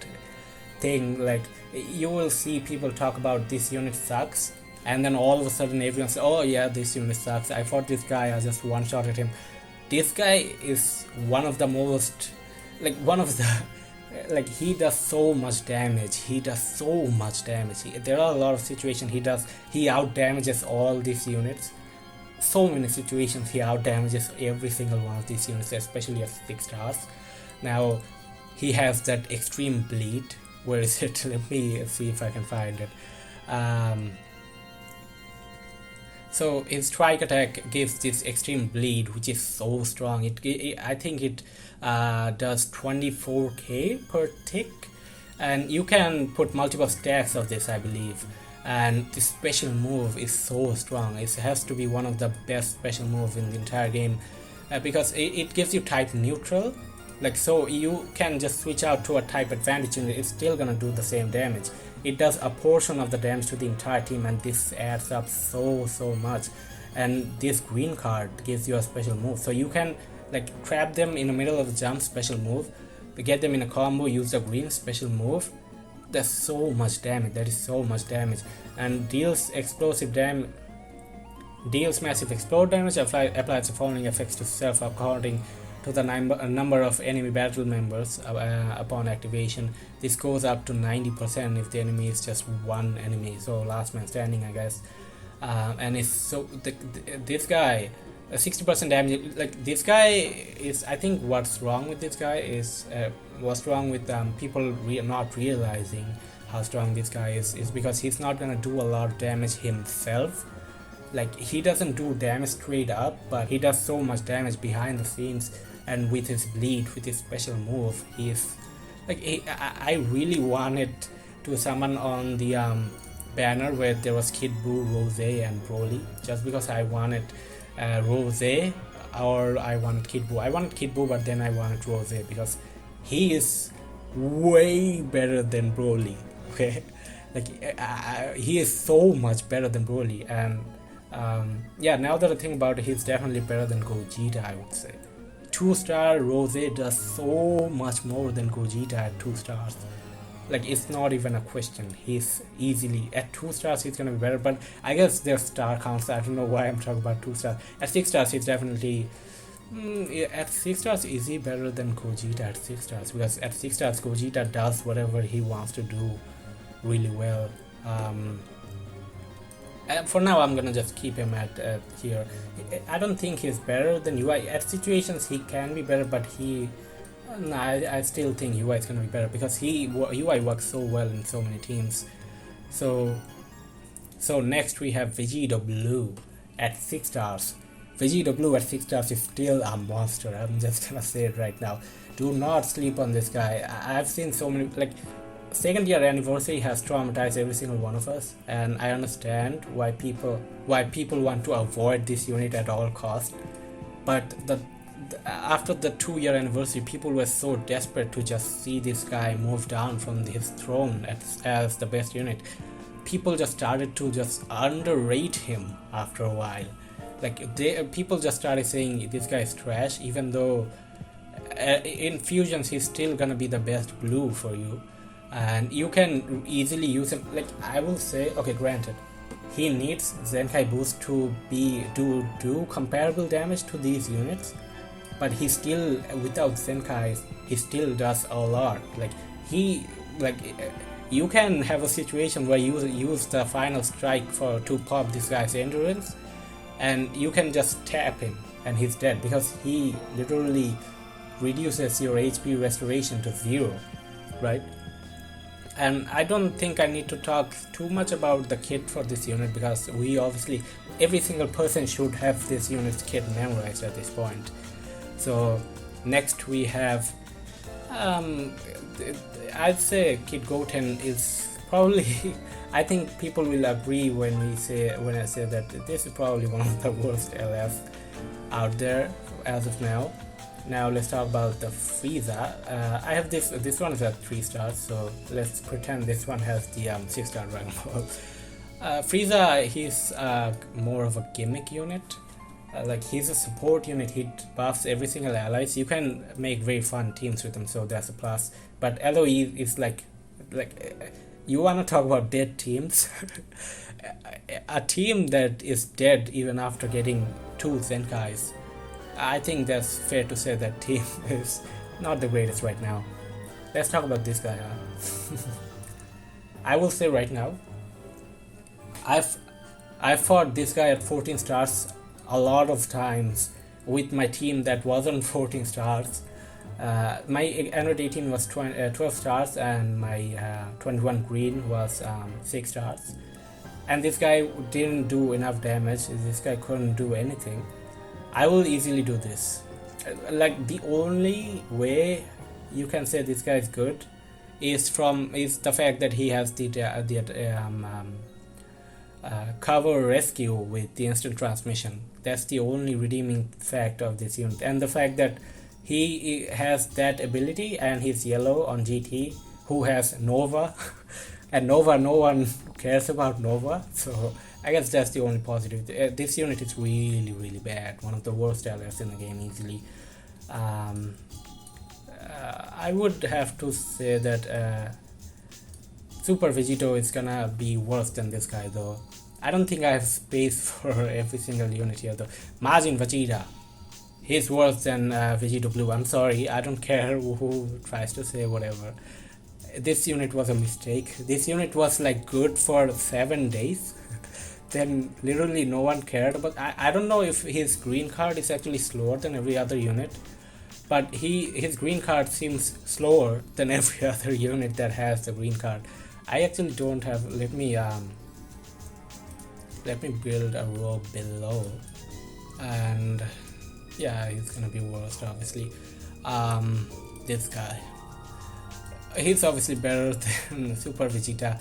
thing. Like, you will see people talk about this unit sucks, and then all of a sudden everyone says, oh yeah, this unit sucks, I fought this guy, I just one-shotted him. This guy is one of the most, like, like, he does so much damage. There are a lot of situations he out damages all these units. So many situations he out damages every single one of these units, especially at 6 stars. Now he has that extreme bleed. Where is it? Let me see if I can find it. So his strike attack gives this extreme bleed, which is so strong. I think it does 24k per tick, and you can put multiple stacks of this, I believe. And the special move is so strong. It has to be one of the best special moves in the entire game, because it gives you type neutral. Like, so you can just switch out to a type advantage and it's still gonna do the same damage. It does a portion of the damage to the entire team, and this adds up so much. And this green card gives you a special move, so you can, like, trap them in the middle of the jump, special move, get them in a combo, use the green special move. That's so much damage. That is so much damage, and deals explosive damage. Deals massive explode damage. Applies the following effects to self according to the number of enemy battle members upon activation. This goes up to 90% if the enemy is just one enemy, so last man standing, I guess. And it's so this guy, 60% damage. Like, this guy is, I think what's wrong with this guy is what's wrong with people not realizing how strong this guy is because he's not gonna do a lot of damage himself. Like, he doesn't do damage straight up, but he does so much damage behind the scenes. And with his bleed, with his special move, he's like, I really wanted to summon on the banner where there was Kid Buu, Rose, and Broly, just because I wanted Rose, or I wanted Kid Buu. I wanted Kid Buu, but then I wanted Rose because he is way better than Broly. Okay, like, he is so much better than Broly, and yeah, now that I think about it, he's definitely better than Gogeta, I would say. 2-star Rose does so much more than Gogeta at 2 stars. Like, it's not even a question. He's easily at 2 stars, he's gonna be better, but I guess there's star counts. I don't know why I'm talking about 2 stars. At 6 stars, he's definitely at 6 stars, is he better than Gogeta at 6 stars? Because at 6 stars, Gogeta does whatever he wants to do really well. For now, I'm gonna just keep him at here. I don't think he's better than UI. At situations, he can be better, but I still think UI is gonna be better because UI works so well in so many teams. So next we have Vegeta Blue at 6 stars. Vegeta Blue at 6 stars is still a monster. I'm just gonna say it right now. Do not sleep on this guy. I've seen so many, like, second year anniversary has traumatized every single one of us, and I understand why people want to avoid this unit at all costs. But after the 2-year anniversary, people were so desperate to just see this guy move down from his throne as the best unit. People just started to just underrate him after a while. Like people just started saying this guy is trash, even though in fusions he's still gonna be the best blue for you, and you can easily use him. Like I will say, okay, granted, he needs Zenkai boost to do comparable damage to these units, but he still, without Zenkais, he still does a lot. You can have a situation where you use the final strike to pop this guy's endurance, and you can just tap him and he's dead, because he literally reduces your HP restoration to 0, right? And I don't think I need to talk too much about the kit for this unit, because we obviously, every single person should have this unit's kit memorized at this point. So next we have, I'd say Kid Goten is probably I think people will agree when I say that this is probably one of the worst LF out there as of now. Now let's talk about the Frieza. I have this one is at 3 stars, so let's pretend this one has the 6-star Dragon Ball. Frieza, he's more of a gimmick unit. Like he's a support unit, he buffs every single allies. You can make very fun teams with him, so that's a plus. But LOE is like you wanna talk about dead teams? A team that is dead even after getting 2 Zenkais. I think that's fair to say that team is not the greatest right now. Let's talk about this guy. I will say right now, I've fought this guy at 14 stars a lot of times with my team that wasn't 14 stars. My Android 18 was 12 stars, and my 21 green was 6 stars. And this guy didn't do enough damage. This guy couldn't do anything. I will easily do this. Like the only way you can say this guy is good is the fact that he has the cover rescue with the instant transmission. That's the only redeeming fact of this unit, and the fact that he has that ability, and he's yellow on GT, who has Nova, and Nova, no one cares about Nova, so I guess that's the only positive. This unit is really, really bad. One of the worst LFs in the game, easily. I would have to say that Super Vegito is gonna be worse than this guy, though. I don't think I have space for every single unit here, though. Majin Vegeta, he's worse than Vegito Blue. I'm sorry, I don't care who tries to say whatever. This unit was a mistake. This unit was like good for 7 days. Then literally no one cared. But I don't know if his green card is actually slower than every other unit, but his green card seems slower than every other unit that has the green card. I actually don't have. Let me build a row below, and yeah, he's gonna be worst, obviously. This guy, he's obviously better than Super Vegeta.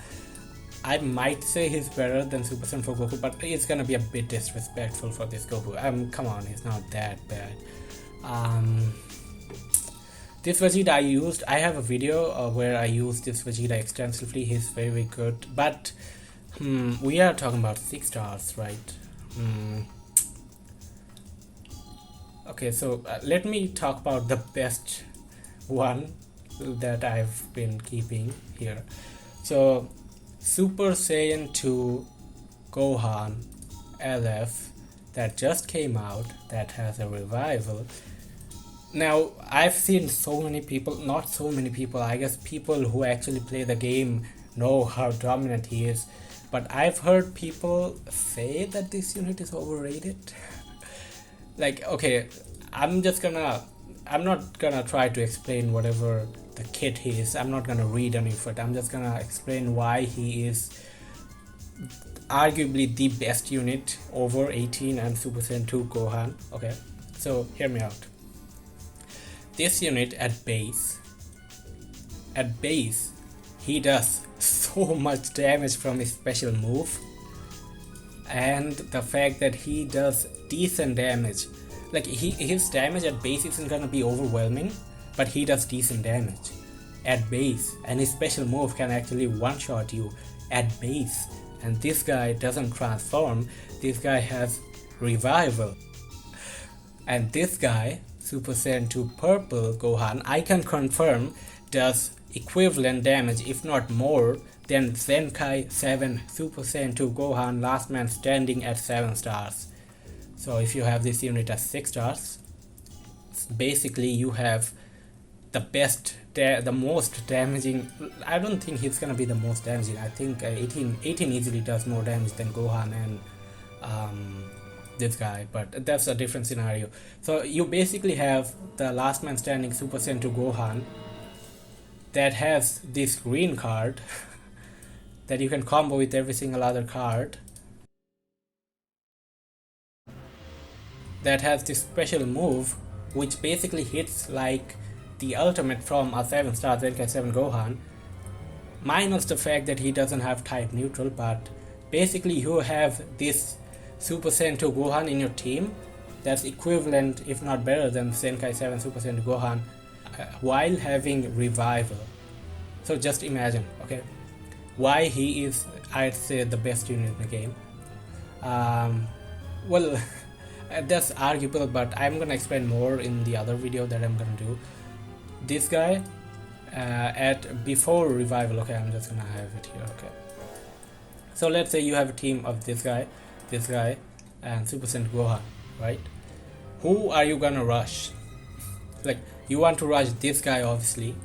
I might say he's better than Super Saiyan 4 Goku, but it's gonna be a bit disrespectful for this Goku. Come on, he's not that bad. This Vegeta I have a video where I used this Vegeta extensively. He's very, very good, but we are talking about 6 stars, right? Okay, so let me talk about the best one that I've been keeping here. So Super Saiyan 2 Gohan LF that just came out, that has a revival. Now, I've seen so many people, not so many people, I guess people who actually play the game know how dominant he is, but I've heard people say that this unit is overrated. Like, okay, I'm not gonna try to explain whatever the kit he is. I'm not gonna read any of it. I'm just gonna explain why he is arguably the best unit over 18 and Super Saiyan 2 Gohan. Okay, so hear me out. This unit at base, he does so much damage from his special move, and the fact that he does decent damage like his damage at base isn't gonna be overwhelming, but he does decent damage at base, and his special move can actually one-shot you at base. And this guy doesn't transform, this guy has revival. And this guy, Super Saiyan 2 Purple Gohan, I can confirm does equivalent damage, if not more, than Zenkai 7 Super Saiyan 2 Gohan Last Man Standing at 7 stars. So if you have this unit at 6 stars, basically you have the best, the most damaging. I don't think he's gonna be the most damaging. I think 18 easily does more damage than Gohan and this guy, but that's a different scenario. So you basically have the Last Man Standing Super Saiyan 2 Gohan that has this green card that you can combo with every single other card, that has this special move which basically hits like the ultimate from a 7 star Zenkai 7 Gohan, minus the fact that he doesn't have type neutral. But basically you have this Super Saiyan 2 Gohan in your team that's equivalent, if not better, than Zenkai 7 Super Saiyan 2 Gohan while having revival. So just imagine, okay, why he is, I'd say, the best unit in the game. Well, that's arguable, but I'm gonna explain more in the other video that I'm gonna do. This guy at before revival, okay, I'm just gonna have it here, okay. So let's say you have a team of this guy, and Super Saiyan Gohan, right? Who are you gonna rush? Like, you want to rush this guy, obviously,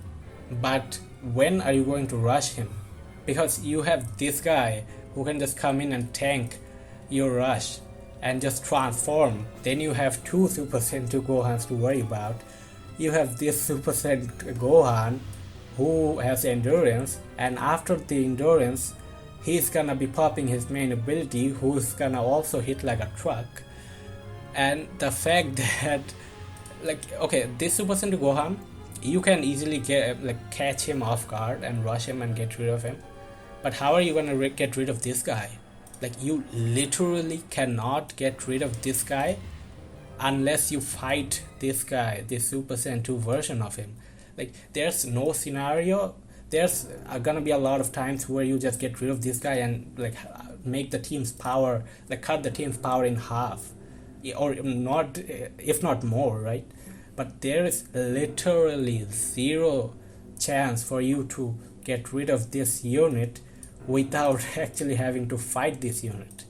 but when are you going to rush him? Because you have this guy who can just come in and tank your rush and just transform. Then you have two Super Saiyan 2 Gohans to worry about. You have this Super Saiyan Gohan who has endurance, and after the endurance he's gonna be popping his main ability, who's gonna also hit like a truck. And the fact that, like, okay, this Super Saiyan 2 Gohan, you can easily get catch him off guard and rush him and get rid of him, but how are you gonna get rid of this guy? Like, you literally cannot get rid of this guy unless you fight this guy, this Super Saiyan 2 version of him. Like, there's no scenario, there's gonna be a lot of times where you just get rid of this guy and like make the team's power, like cut the team's power in half, or not, if not more, right? But there is literally zero chance for you to get rid of this unit without actually having to fight this unit,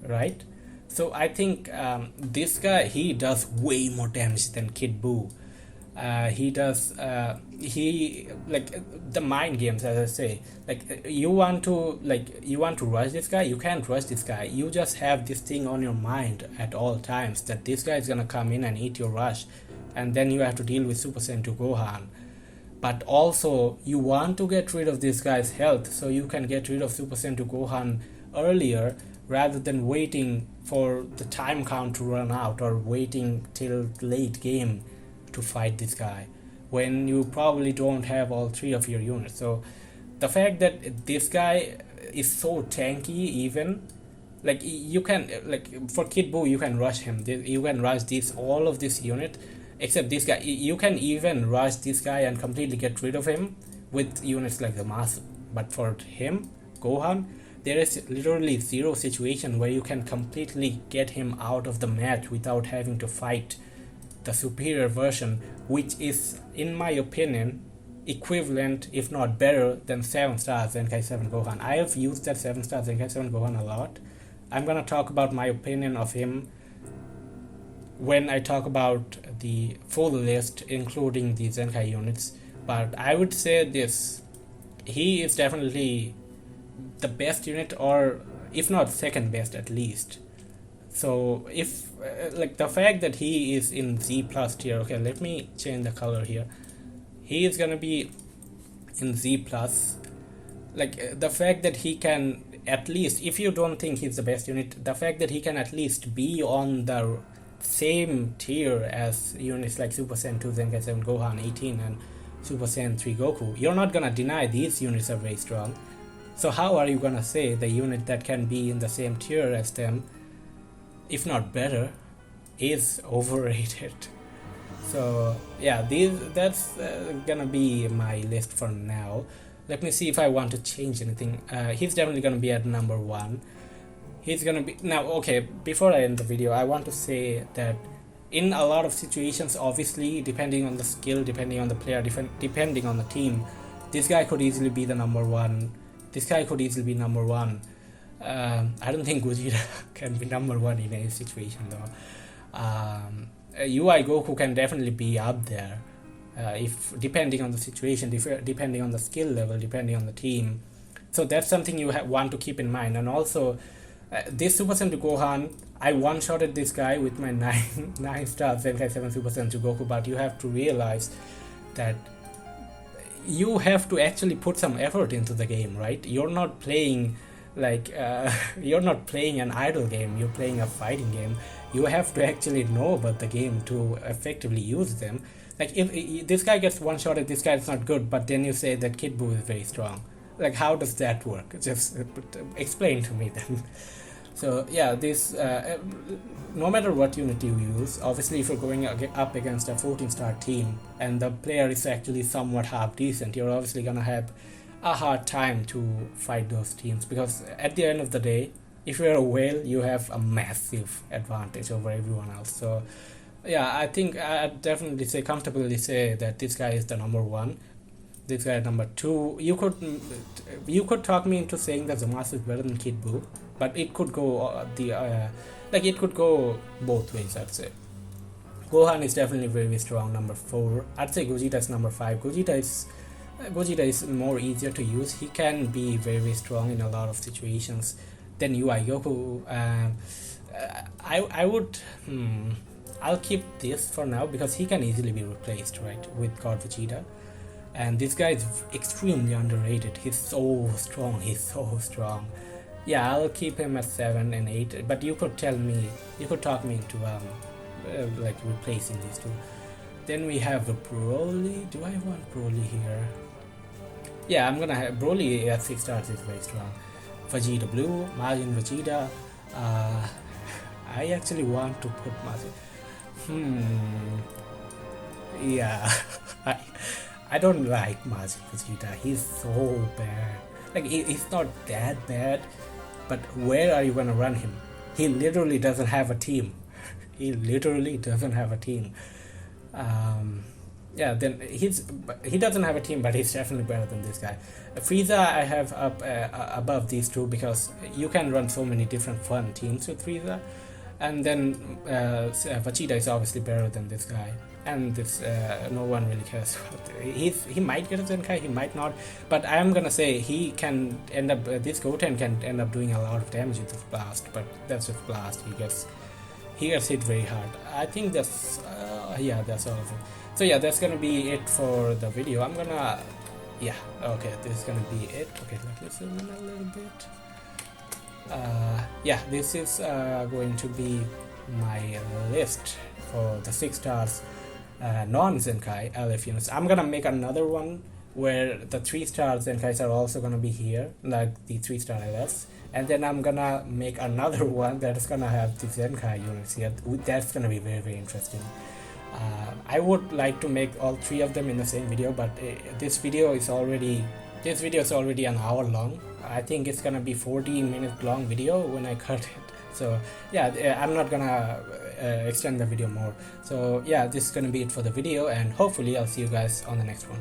right? So I think this guy, he does way more damage than Kid Buu. He does he, like, the mind games, as I say, like, you want to rush this guy, you can't rush this guy. You just have this thing on your mind at all times that this guy is gonna come in and eat your rush, and then you have to deal with Super Saiyan 2 Gohan. But also you want to get rid of this guy's health so you can get rid of Super Saiyan 2 Gohan earlier, rather than waiting for the time count to run out or waiting till late game to fight this guy when you probably don't have all three of your units. So the fact that this guy is so tanky, even, like, you can, like, for Kid Buu you can rush him, you can rush all of this unit, except this guy. You can even rush this guy and completely get rid of him with units like the Masu. But for him, Gohan, there is literally zero situation where you can completely get him out of the match without having to fight the superior version, which is, in my opinion, equivalent, if not better, than 7 star Zenkai 7 Gohan. I have used that 7 star Zenkai 7 Gohan a lot. I'm gonna talk about my opinion of him when I talk about the full list, including the Zenkai units. But I would say this, he is definitely the best unit, or if not second best, at least. So if like, the fact that he is in Z plus tier, okay, let me change the color here, he is gonna be in Z plus. Like, the fact that he can, at least, if you don't think he's the best unit, the fact that he can at least be on the same tier as units like Super Saiyan 2 Zenkai 7 Gohan 18 and Super Saiyan 3 Goku, you're not gonna deny these units are very strong. So how are you gonna say the unit that can be in the same tier as them, if not better, is overrated. So yeah, that's gonna be my list for now. Let me see if I want to change anything. He's definitely gonna be at number 1. He's gonna be now. Okay, before I end the video, I want to say that in a lot of situations, obviously, depending on the skill, depending on the player, depending on the team, this guy could easily be the number 1. This guy could easily be number 1. I don't think Gogeta can be number 1 in any situation though. UI Goku can definitely be up there, if depending on the situation, depending on the skill level, depending on the team. So that's something you want to keep in mind. And also, this Super Senju Gohan, I one-shotted this guy with my 9 star Zenkai 7 Super Senju Goku, but you have to realize that you have to actually put some effort into the game, right? You're not playing like you're not playing an idle game, you're playing a fighting game. You have to actually know about the game to effectively use them. Like if this guy gets one-shotted, this guy is not good, but then you say that Kid Buu is very strong. Like, how does that work? Just explain to me then. So yeah, this no matter what unit you use, obviously if you're going up against a 14-star team and the player is actually somewhat half decent, you're obviously gonna have a hard time to fight those teams, because at the end of the day, if you're a whale, you have a massive advantage over everyone else. So yeah, I think I'd definitely comfortably say that this guy is the number 1. This guy number 2. You could talk me into saying that Zamasu is better than Kid Buu, but it could go it could go both ways, I'd say. Gohan is definitely very strong, number 4. I'd say Gogeta is number 5. Gogeta is more easier to use. He can be very strong in a lot of situations than UI Goku. I'll keep this for now because he can easily be replaced, right, with God Vegeta. And this guy is extremely underrated. He's so strong. Yeah, I'll keep him at 7 and 8. But you could talk me into like replacing these two. Then we have the Broly. Do I want Broly here? Yeah, I'm gonna have Broly at 6 stars is very strong. Vegeta Blue, Majin Vegeta. I actually want to put Majin. Yeah, I don't like Majin Vegeta. He's so bad. Like, he's not that bad, but where are you gonna run him? He literally doesn't have a team. Yeah, then he doesn't have a team, but he's definitely better than this guy. Frieza I have up above these two because you can run so many different fun teams with Frieza. And then Vegeta is obviously better than this guy, and this no one really cares about it. He might get a Zenkai, he might not, but I am gonna say he can end up this Goten can end up doing a lot of damage with this blast, but that's just blast. He gets hit very hard. I think that's that's all of it. So yeah, that's gonna be it for the video. I'm gonna this is gonna be it. Okay, let me zoom in a little bit. This is going to be my list for the 6 stars non-Zenkai LF units. I'm gonna make another one where the 3-star Zenkais are also gonna be here, like the 3-star LFs, and then I'm gonna make another one that is gonna have the Zenkai units here. That's gonna be very interesting. I would like to make all 3 of them in the same video, but this video is already an hour long. I think it's gonna be 40-minute long video when I cut it. So yeah, I'm not gonna extend the video more. So yeah, this is gonna be it for the video, and hopefully I'll see you guys on the next one.